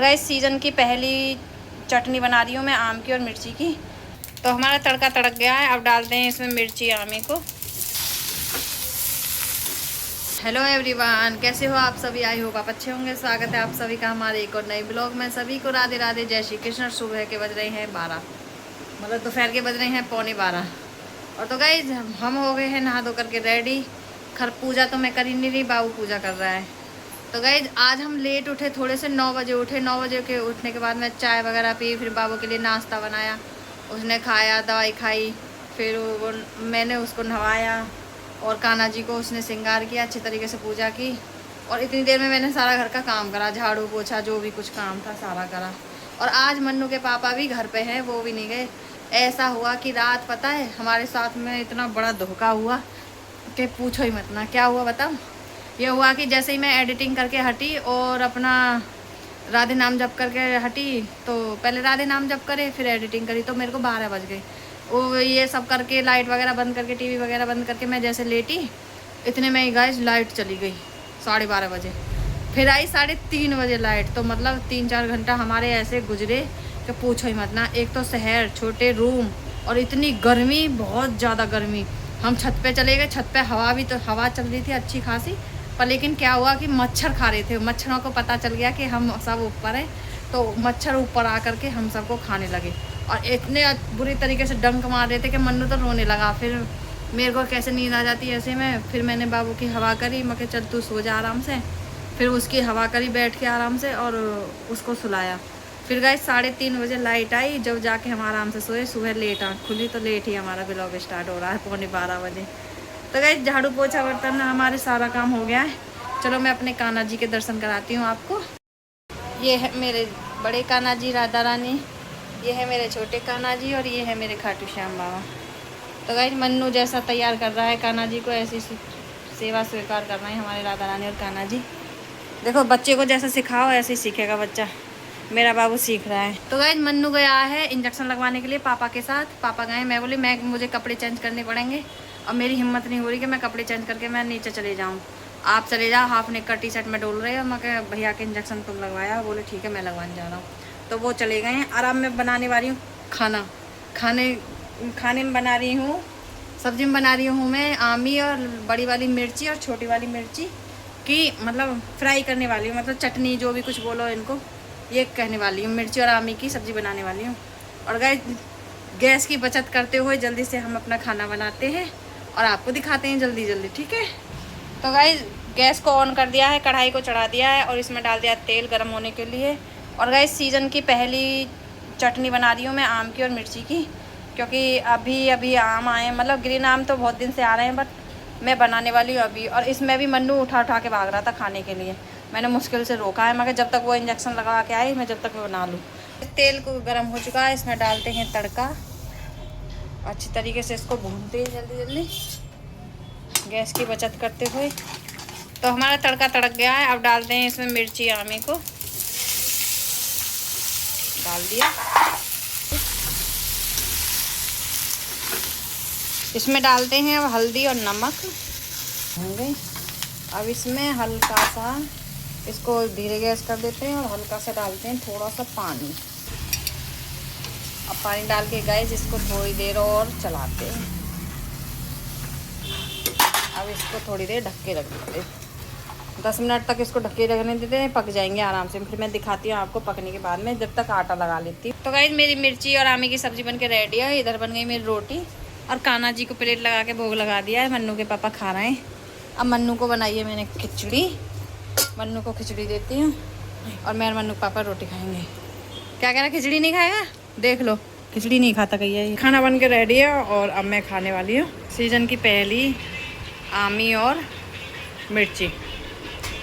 इस सीज़न की पहली चटनी बना रही हूँ मैं आम की और मिर्ची की। तो हमारा तड़का तड़क गया है, अब डालते हैं इसमें मिर्ची आमी को। हेलो एवरीवन, कैसे हो आप सभी? आई होगा अच्छे होंगे। स्वागत है आप सभी का हमारे एक और नए ब्लॉग में। सभी को राधे राधे, जय श्री कृष्ण। सुबह के बज रहे हैं 12, मतलब दोपहर के बज रहे हैं 11:45। और तो गाइस हम हो गए हैं नहा धो करके रेडी। खर पूजा तो मैं कर ही नहीं रही, बाबू पूजा कर रहा है। तो गाइस आज हम लेट उठे, थोड़े से 9 बजे उठे। 9 बजे के उठने के बाद मैं चाय वगैरह पी, फिर बाबू के लिए नाश्ता बनाया, उसने खाया, दवाई खाई, फिर वो मैंने उसको नहवाया और कान्हा जी को उसने श्रृंगार किया, अच्छी तरीके से पूजा की। और इतनी देर में मैंने सारा घर का काम करा, झाड़ू पोछा जो भी कुछ काम था सारा करा। और आज मन्नू के पापा भी घर पे हैं, वो भी नहीं गए। ऐसा हुआ कि रात, पता है हमारे साथ में इतना बड़ा धोखा हुआ कि पूछो ही मत ना। क्या हुआ बताओ? ये हुआ कि जैसे ही मैं एडिटिंग करके हटी और अपना राधे नाम जप करके हटी, तो पहले राधे नाम जप करे फिर एडिटिंग करी, तो मेरे को 12 बज गए। वो ये सब करके लाइट वगैरह बंद करके, टीवी वगैरह बंद करके मैं जैसे लेटी, इतने में ही गाइस लाइट चली गई 12:30 बजे। फिर आई 3:30 बजे लाइट। तो मतलब 3-4 घंटा हमारे ऐसे गुजरे कि पूछो ही मत ना। एक तो शहर, छोटे रूम और इतनी गर्मी, बहुत ज़्यादा गर्मी। हम छत पे चले गए, छत पे हवा भी, तो हवा चल रही थी अच्छी खासी, पर लेकिन क्या हुआ कि मच्छर खा रहे थे। मच्छरों को पता चल गया कि हम सब ऊपर हैं, तो मच्छर ऊपर आ करके हम सबको खाने लगे और इतने बुरी तरीके से डंक मार रहे थे कि मन्नू तो रोने लगा। फिर मेरे को कैसे नींद आ जाती है ऐसे में। फिर मैंने बाबू की हवा करी, मैं कहा चल तू सो जा आराम से। फिर उसकी हवा करी बैठ के आराम से और उसको सुलाया। फिर गए 3:30 बजे लाइट आई, जब जाके हम आराम से सोए। सुबह लेट आँख खुली, तो लेट ही हमारा ब्लॉग स्टार्ट हो रहा है, 11:45 बजे। तो गए झाड़ू पोछा बर्तन हमारे सारा काम हो गया है। चलो मैं अपने कान्हा जी के दर्शन कराती हूँ आपको। ये है मेरे बड़े कान्हा जी राधा रानी, ये है मेरे छोटे कान्हा जी और ये है मेरे खाटू श्याम बाबा। तो गाइस मन्नू जैसा तैयार कर रहा है कान्हा जी को, ऐसी सेवा स्वीकार कर रहे हैं हमारे राधा रानी और कान्हा जी। देखो बच्चे को जैसा सिखाओ ऐसे ही सीखेगा बच्चा। मेरा बाबू सीख रहा है। तो गाइस मन्नू गया है इंजेक्शन लगवाने के लिए पापा के साथ। पापा गए, मैं बोली मुझे कपड़े चेंज करने पड़ेंगे। अब मेरी हिम्मत नहीं हो रही कि मैं कपड़े चेंज करके मैं नीचे चले जाऊँ। आप चले जाओ, हाफ नेक का टी शर्ट में डोल रहे हो। मैं कहा भैया के इंजेक्शन तुम लगवाया? बोले ठीक है मैं लगवाने जा रहा हूँ। तो वो चले गए हैं। आराम में बनाने वाली हूँ खाना। खाने में बना रही हूँ, सब्जी में बना रही हूँ मैं आमी और बड़ी वाली मिर्ची और छोटी वाली मिर्ची की, मतलब फ्राई करने वाली हूँ, मतलब चटनी जो भी कुछ बोलो इनको, ये कहने वाली हूँ। मिर्ची और आमी की सब्ज़ी बनाने वाली हूँ। और गैस की बचत करते हुए जल्दी से हम अपना खाना बनाते हैं और आपको दिखाते हैं जल्दी जल्दी, ठीक है? तो गाइस गैस को ऑन कर दिया है, कढ़ाई को चढ़ा दिया है और इसमें डाल दिया तेल गर्म होने के लिए। और गाइस सीज़न की पहली चटनी बना रही हूँ मैं आम की और मिर्ची की, क्योंकि अभी अभी आम आए, मतलब ग्रीन आम तो बहुत दिन से आ रहे हैं, बट मैं बनाने वाली हूँ अभी। और इसमें भी मन्नू उठा उठा के भाग रहा था खाने के लिए। मैंने मुश्किल से रोका है, मगर जब तक वो इंजेक्शन लगा के आए मैं जब तक मैं बना लूँ। तेल को गर्म हो चुका है, इसमें डालते हैं तड़का। अच्छी तरीके से इसको भूनते हैं जल्दी जल्दी, गैस की बचत करते हुए। तो हमारा तड़का तड़क गया है, अब डालते हैं इसमें मिर्ची आमी को। डाल दिया। इसमें डालते हैं अब हल्दी और नमक होंगे। अब इसमें हल्का सा इसको धीरे गैस कर देते हैं और हल्का सा डालते हैं थोड़ा सा पानी। अब पानी डाल के गैस इसको थोड़ी देर और चलाते हैं। अब इसको थोड़ी देर ढक के रख देते हैं, 10 मिनट तक इसको ढके रखने देते हैं, पक जाएंगे आराम से। फिर मैं दिखाती हूँ आपको पकने के बाद में, जब तक आटा लगा लेती हूँ। तो गाइस मेरी मिर्ची और आमी की सब्ज़ी बन के रेडी है। इधर बन गई मेरी रोटी और कान्हा जी को प्लेट लगा के भोग लगा दिया है। मन्नू के पापा खा रहे हैं। अब मन्नू को बनाई है मैंने खिचड़ी, मन्नू को खिचड़ी देती हूँ और मैं और मन्नू के पापा रोटी खाएंगे। क्या कह रहा, खिचड़ी नहीं खाएगा? देख लो खिचड़ी नहीं खाता कहिए। ये खाना बन के रेडी है और अब मैं खाने वाली हूँ सीज़न की पहली आमी और मिर्ची।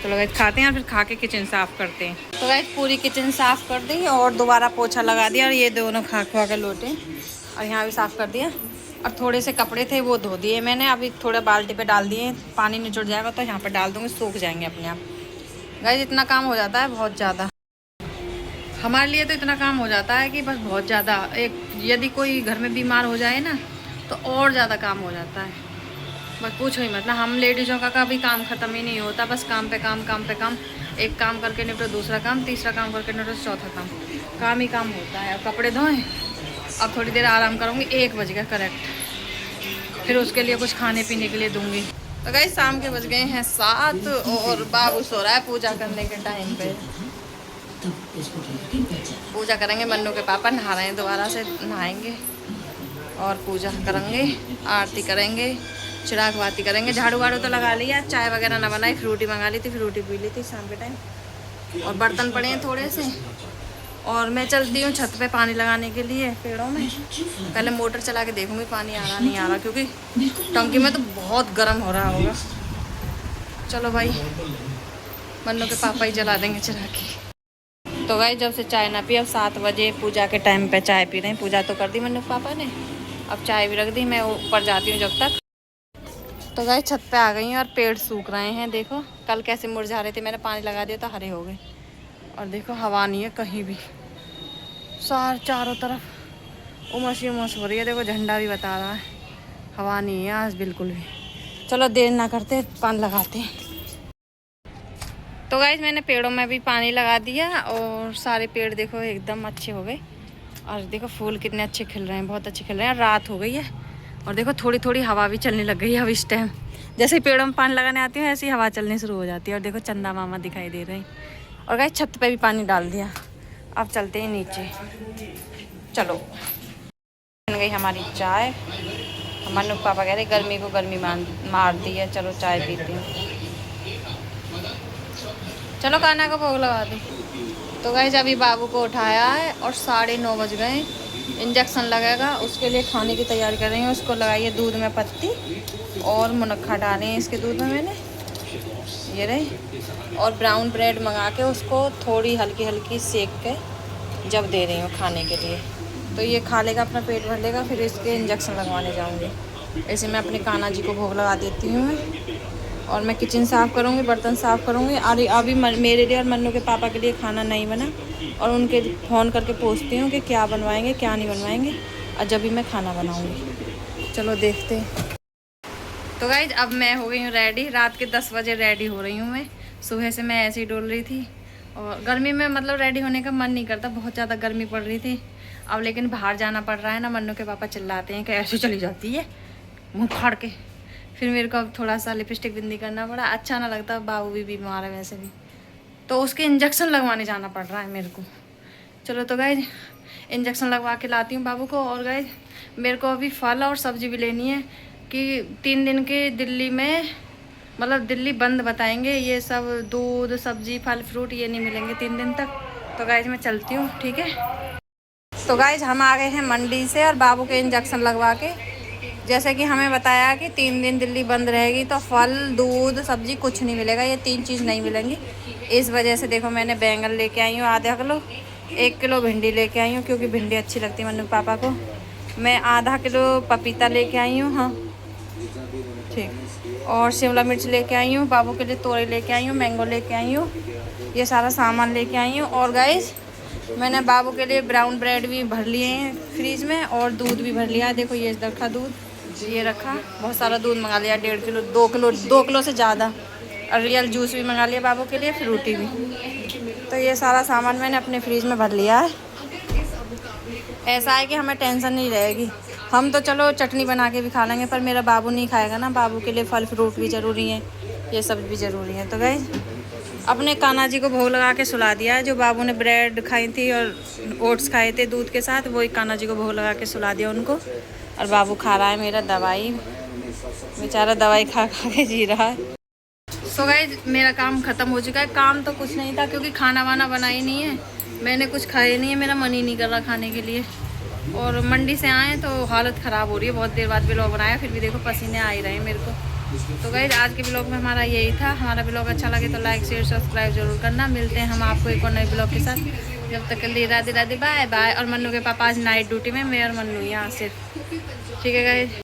चलो गाइस खाते हैं और फिर खा के किचन साफ़ करते हैं। तो गाइस पूरी किचन साफ़ कर दी और दोबारा पोछा लगा दिया और ये दोनों खा के लौटे और यहाँ भी साफ़ कर दिया। और थोड़े से कपड़े थे वो धो दिए मैंने, अभी थोड़े बाल्टी पे डाल दिए। पानी निचुड़ जाएगा तो यहाँ पर डाल दूँगी, सूख जाएंगे अपने आप। गाइस इतना काम हो जाता है बहुत ज़्यादा, हमारे लिए तो इतना काम हो जाता है कि बस बहुत ज़्यादा। एक यदि कोई घर में बीमार हो जाए ना तो और ज़्यादा काम हो जाता है, बस पूछो ही मतलब। हम लेडीज़ों का कभी काम ख़त्म ही नहीं होता, बस काम पे काम, काम पे काम। एक काम करके निपटो दूसरा काम, तीसरा काम करके निपटो चौथा काम, काम ही काम होता है। अब कपड़े धोएं, अब थोड़ी देर आराम करूँगी, 1 बज गया करेक्ट, फिर उसके लिए कुछ खाने पीने के लिए दूँगी। तो गाइस शाम के बज गए हैं 7 और बाबू सो रहा है पूजा करने के टाइम पे। पूजा करेंगे, मन्नू के पापा नहा रहे हैं, दोबारा से नहाएंगे और पूजा करेंगे, आरती करेंगे, चिराग बाती करेंगे। झाड़ू वाड़ू तो लगा लिया, चाय वगैरह ना बनाई, फ्रूटी मंगा ली थी, फ्रूटी पी ली थी शाम के टाइम। और बर्तन पड़े हैं थोड़े से, और मैं चलती हूँ छत पे पानी लगाने के लिए पेड़ों में। पहले मोटर चला के देखूँगी पानी आ रहा नहीं आ रहा, क्योंकि टंकी में तो बहुत गर्म हो रहा होगा। चलो भाई, मन्नू के पापा ही जला देंगे चला के। तो भाई जब से चाय ना पी, अब 7 बजे पूजा के टाइम पे चाय पी रहे हैं। पूजा तो कर दी मन्नू के पापा ने, अब चाय भी रख दी। मैं ऊपर जाती हूँ जब तक। तो गाइस छत पे आ गई हैं और पेड़ सूख रहे हैं। देखो कल कैसे मुरझा रहे थे, मैंने पानी लगा दिया तो हरे हो गए। और देखो हवा नहीं है कहीं भी, चारों तरफ उमस ही उमस हो रही है। देखो झंडा भी बता रहा है, हवा नहीं है आज बिल्कुल भी। चलो देर ना करते, पानी लगाते हैं। तो गाइस मैंने पेड़ों में भी पानी लगा दिया और सारे पेड़ देखो एकदम अच्छे हो गए। और देखो फूल कितने अच्छे खिल रहे हैं, बहुत अच्छे खिल रहे हैं। रात हो गई है और देखो थोड़ी थोड़ी हवा भी चलने लग गई है अब इस टाइम। जैसे ही पेड़ों में पानी लगाने आती हूँ ऐसी हवा चलनी शुरू हो जाती है। और देखो चंदा मामा दिखाई दे रहे हैं। और गाइस छत पे भी पानी डाल दिया, अब चलते हैं नीचे। चलो बन गई हमारी चाय। मन्नू पापा कह रहे गर्मी को गर्मी मार दी है, चलो चाय पीते हैं। चलो कान्हा को भोग लगा दी। तो गाइस अभी बाबू को उठाया है और 9:30 बज गए। इंजेक्शन लगेगा, उसके लिए खाने की तैयारी कर रही हूँ। उसको लगाई है दूध में पत्ती और मुनक्खा डाले हैं इसके दूध में मैंने, ये रहे। और ब्राउन ब्रेड मंगा के उसको थोड़ी हल्की हल्की सेक के जब दे रही हूँ खाने के लिए। तो ये खा लेगा, अपना पेट भर लेगा, फिर इसके इंजेक्शन लगवाने जाऊँगी। ऐसे मैं अपने कान्हा जी को भोग लगा देती हूँ। और मैं किचन साफ़ करूँगी, बर्तन साफ़ करूँगी। और अभी मेरे लिए और मन्नू के पापा के लिए खाना नहीं बना, और उनके फ़ोन करके पूछती हूँ कि क्या बनवाएंगे क्या नहीं बनवाएंगे, और जब भी मैं खाना बनाऊँगी। चलो देखते हैं। तो गाइज अब मैं हो गई हूँ रेडी। रात के 10 बजे रेडी हो रही हूँ मैं। सुबह से मैं ऐसे ही डोल रही थी, और गर्मी में मतलब रेडी होने का मन नहीं करता, बहुत ज़्यादा गर्मी पड़ रही थी। अब लेकिन बाहर जाना पड़ रहा है ना, मन्नू के पापा चिल्लाते हैं कि ऐसे चली जाती है मुँह फाड़ के। फिर मेरे को अब थोड़ा सा लिपस्टिक बिंदी करना पड़ा, अच्छा ना लगता। बाबू भी बीमार है वैसे भी, तो उसके इंजेक्शन लगवाने जाना पड़ रहा है मेरे को। चलो तो गाइज इंजेक्शन लगवा के लाती हूँ बाबू को। और गाइज मेरे को अभी फल और सब्जी भी लेनी है कि 3 दिन के दिल्ली में, मतलब दिल्ली बंद बताएंगे। ये सब दूध सब्जी फल फ्रूट ये नहीं मिलेंगे 3 दिन तक। तो गाइज मैं चलती हूँ, ठीक है। तो गाइज हम आ गए हैं मंडी से और बाबू के इंजेक्शन लगवा के। जैसे कि हमें बताया कि 3 दिन दिल्ली बंद रहेगी, तो फल दूध सब्जी कुछ नहीं मिलेगा, ये 3 चीज़ नहीं मिलेंगी। इस वजह से देखो मैंने बैंगन लेके आई हूँ आधा किलो, 1 किलो भिंडी लेके आई हूँ क्योंकि भिंडी अच्छी लगती है मन्नू पापा को। मैं आधा किलो पपीता लेके आई हूँ, हाँ ठीक। और शिमला मिर्च लेके आई हूँ, बाबू के लिए तोरई लेके आई हूँ, मैंगो लेके आई हूँ, ये सारा सामान लेके आई हूँ। और गाइस मैंने बाबू के लिए ब्राउन ब्रेड भी भर लिए हैं फ्रीज में, और दूध भी भर लिया है। देखो ये रखा दूध, ये रखा, बहुत सारा दूध मंगा लिया, 1.5 किलो 2 किलो से ज़्यादा। और रियल जूस भी मंगा लिया बाबू के लिए, फ्रूटी भी। तो ये सारा सामान मैंने अपने फ्रीज में भर लिया है। ऐसा है कि हमें टेंशन नहीं रहेगी। हम तो चलो चटनी बना के भी खा लेंगे, पर मेरा बाबू नहीं खाएगा ना। बाबू के लिए फल फ्रूट भी ज़रूरी है, ये सब भी ज़रूरी है। तो गाइस अपने कान्हा जी को भोग लगा के सुला दिया है। जो बाबू ने ब्रेड खाई थी और ओट्स खाए थे दूध के साथ, वही कान्हा जी को भोग लगा के सुला दिया उनको। और बाबू खा रहा है मेरा दवाई, बेचारा दवाई खा खा के जी रहा है। सो गाइस मेरा काम ख़त्म हो चुका है। काम तो कुछ नहीं था क्योंकि खाना वाना बना ही नहीं है, मैंने कुछ खाया नहीं है, मेरा मन ही नहीं कर रहा खाने के लिए। और मंडी से आए तो हालत ख़राब हो रही है, बहुत देर बाद व्लॉग बनाया, फिर भी देखो पसीने आ ही रहे हैं मेरे को। तो गाइस आज के ब्लॉग में हमारा यही था। हमारा ब्लॉग अच्छा लगे तो लाइक शेयर सब्सक्राइब जरूर करना। मिलते हैं हम आपको एक और नए ब्लॉग के साथ। जब तक के लिए राधे राधे बाय बाय। और मन्नू के पापा आज नाइट ड्यूटी में, मैं और मन्नू यहाँ सिर्फ, ठीक है गाइस।